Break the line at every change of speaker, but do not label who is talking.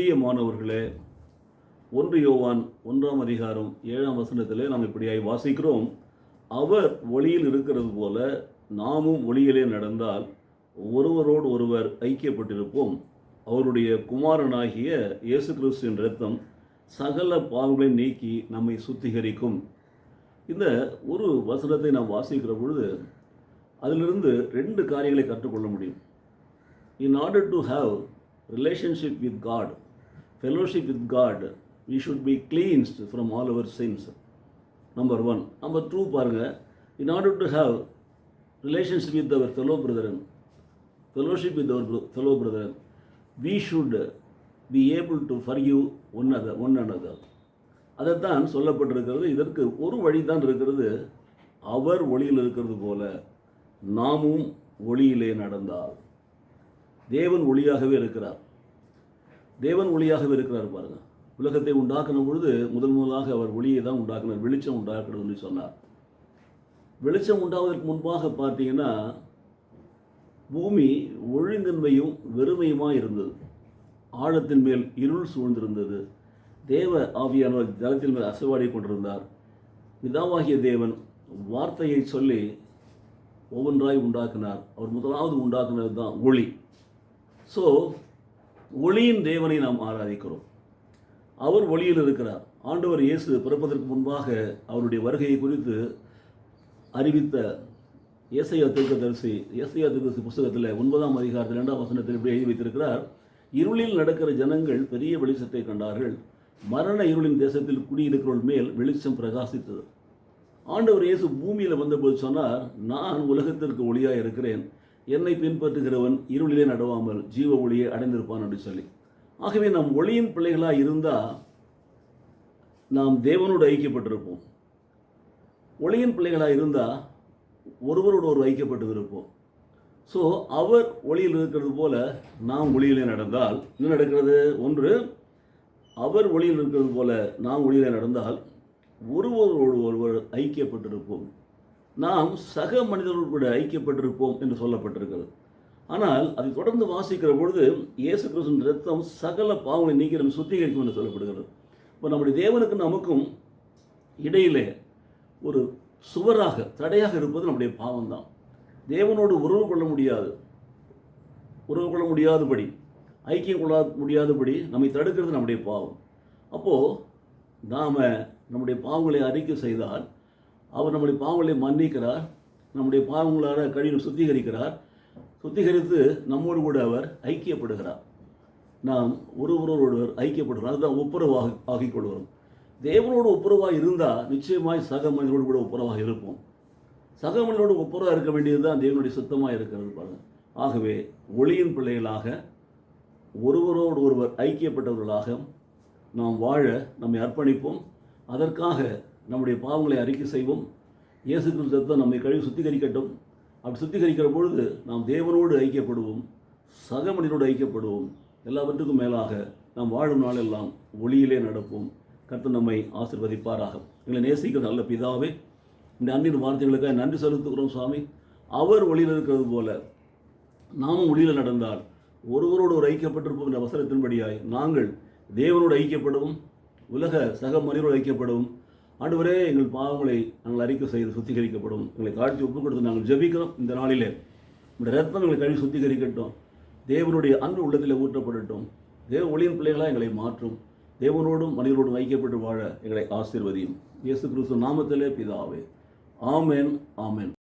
பிரியமானவர்களே, 1 யோவான் 1ஆம் அதிகாரம் 7ஆம் வசனத்திலே நாம் இப்படியாய் வாசிக்கிறோம். அவர் ஒளியில் இருக்கிறது போல நாமும் ஒளியிலே நடந்தால் ஒருவரோடு ஒருவர் ஐக்கியப்பட்டிருப்போம். அவருடைய குமாரனாகிய இயேசு கிறிஸ்துவின் இரத்தம் சகல பாவங்களை நீக்கி நம்மை சுத்திகரிக்கும். இந்த ஒரு வசனத்தை நாம் வாசிக்கிற பொழுது அதிலிருந்து 2 காரியங்களை கற்றுக்கொள்ள முடியும். In order to have relationship with God, fellowship with God, we should be cleansed from all our sins. Number 1. Number 2 பாருங்க, in order to have relationship with our fellow brethren, fellowship with our fellow brethren, we should be able to forgive one another. அதைத்தான் சொல்லப்பட்டிருக்கிறது. இதற்கு ஒரு வழி தான் இருக்கிறது. அவர் ஒளியில் இருக்கிறது போல நாமும் ஒளியிலே நடந்தால். தேவன் ஒளியாகவே இருக்கிறார். தேவன் ஒளியாகவே இருக்கிறார். பாருங்க, உலகத்தை உண்டாக்கின பொழுது முதலாக அவர் ஒளியை தான் உண்டாக்கினார். வெளிச்சம் உண்டாக்கணும்னு சொன்னார். வெளிச்சம் உண்டாவதற்கு முன்பாக பார்த்தீங்கன்னா பூமி ஒழுங்கின்மையும் வெறுமையுமாக இருந்தது. ஆழத்தின் மேல் இருள் சூழ்ந்திருந்தது. தேவ ஆவியானவர் ஜலத்தின் மேல் அசைவாடி கொண்டிருந்தார். பிதாவாகிய தேவன் வார்த்தையை சொல்லி ஒவ்வொன்றாய் உண்டாக்கினார். அவர் முதலாவது உண்டாக்குனது தான் ஒளி. ஸோ ஒளியின் தேவனை நாம் ஆராதிக்கிறோம். அவர் ஒளியில் இருக்கிறார். ஆண்டவர் இயேசு பிறப்பதற்கு முன்பாக அவருடைய வருகையை குறித்து அறிவித்த ஏசாயா தீர்க்கதரிசி புஸ்தகத்தில் 9ஆம் அதிகாரத்தில் 2ஆம் வசனத்தில் இப்படி எழுதி வைத்திருக்கிறார். இருளில் நடக்கிற ஜனங்கள் பெரிய வெளிச்சத்தை கண்டார்கள். மரண இருளின் தேசத்தில் குடியிருக்கிறவர்கள் மேல் வெளிச்சம் பிரகாசித்தது. ஆண்டவர் இயேசு பூமியில் வந்தபோது சொன்னார், நான் உலகத்திற்கு ஒளியாக இருக்கிறேன். என்னை பின்பற்றுகிறவன் இருளிலே நடவாமல் ஜீவ ஒளியை அடைந்திருப்பான் என்று சொல்லி. ஆகவே நாம் ஒளியின் பிள்ளைகளாக இருந்தால் நாம் தேவனோடு ஐக்கியப்பட்டிருப்போம். ஒளியின் பிள்ளைகளாக இருந்தால் ஒருவரோடு ஒரு ஐக்கியப்பட்டு இருப்போம். ஸோ அவர் ஒளியில் இருக்கிறது போல நாம் ஒளியிலே நடந்தால் என்ன நடக்கிறது? ஒன்று, அவர் ஒளியில் இருக்கிறது போல நாம் ஒளியிலே நடந்தால் ஒருவரோடு ஒருவர் ஐக்கியப்பட்டிருப்போம். நாம் சக மனிதர்களோடு கூட ஐக்கியப்பட்டிருப்போம் என்று சொல்லப்பட்டிருக்கிறது. ஆனால் அதை தொடர்ந்து வாசிக்கிற பொழுது இயேசு கிறிஸ்துவின் இரத்தம் சகல பாவங்களை நீக்கி நம்ம சுத்திகரிக்கும் என்று சொல்லப்படுகிறது. இப்போ நம்முடைய தேவனுக்கு நமக்கும் இடையிலே ஒரு சுவராக தடையாக இருப்பது நம்முடைய பாவம்தான். தேவனோடு உறவு கொள்ள முடியாதபடி ஐக்கியம் கொள்ள முடியாதபடி நம்மை தடுக்கிறது நம்முடைய பாவம். அப்போது நாம் நம்முடைய பாவங்களை அறிக்கை செய்தால் அவர் நம்முடைய பாவங்களை மன்னிக்கிறார். நம்முடைய பாவங்களாக கழிவு சுத்திகரித்து நம்மோடு கூட அவர் ஐக்கியப்படுகிறார். நாம் ஒருவரோடு ஐக்கியப்படுகிறோம். அதுதான் ஒப்புரவாக ஆகிக் கொள்கிறோம். தேவனோடு ஒப்புரவாக இருந்தால் நிச்சயமாய் சக மனிதனோடு கூட ஒப்புரவாக இருப்போம். சக மனிதனோடு ஒப்புரவாக இருக்க வேண்டியது தான் தேவனுடைய சுத்தமாக இருக்கிறது பாருங்கள். ஆகவே ஒளியின் பிள்ளைகளாக ஒருவரோடு ஒருவர் ஐக்கியப்பட்டவர்களாக நாம் வாழ நம்மை அர்ப்பணிப்போம். அதற்காக நம்முடைய பாவங்களை அறிக்கை செய்வோம். இயேசு கிறிஸ்து நம்மை கழுவி சுத்திகரிக்கட்டும். அப்படி சுத்திகரிக்கிற பொழுது நாம் தேவனோடு ஐக்கியப்படுவோம், சக மனிதனோடு ஐக்கியப்படுவோம். எல்லாவற்றுக்கும் மேலாக நாம் வாழும் நாளெல்லாம் ஒளியிலே நடப்போம். கர்த்தர் நம்மை ஆசீர்வதிப்பாராக. எங்களை நேசிக்கிற நல்ல பிதாவே, இந்த அன்பின் வார்த்தைகளுக்காக நன்றி செலுத்துகிறோம் சுவாமி. அவர் ஒளியில் இருக்கிறது போல நாமும் ஒளியில் நடந்தால் ஒருவரோடு ஒரு ஐக்கியப்பட்டிருப்போம் என்ற வசனத்தின்படியாய் நாங்கள் தேவனோடு ஐக்கியப்படவும், உலக சக மனிதரோடு ஐக்கியப்படவும். ஆண்டவரே, எங்கள் பாவங்களை நாங்கள் அறிக்கை செய்து சுத்திகரிக்கப்படும். எங்களை தாழ்த்தி ஒப்புக் கொடுத்து நாங்கள் ஜெபிக்கிறோம். இந்த நாளிலே இந்த ரத்தம் எங்களை கழுவி சுத்திகரிக்கட்டும். தேவனுடைய அன்பு உள்ளத்திலே ஊற்றப்படட்டும். தேவ ஒளியின் பிள்ளைகளாக எங்களை மாற்றும். தேவனோடும் மனிதரோடும் ஐக்கியப்பட்டு வாழ எங்களை ஆசீர்வதியும். இயேசு கிறிஸ்து நாமத்திலே பிதாவே. ஆமென், ஆமென்.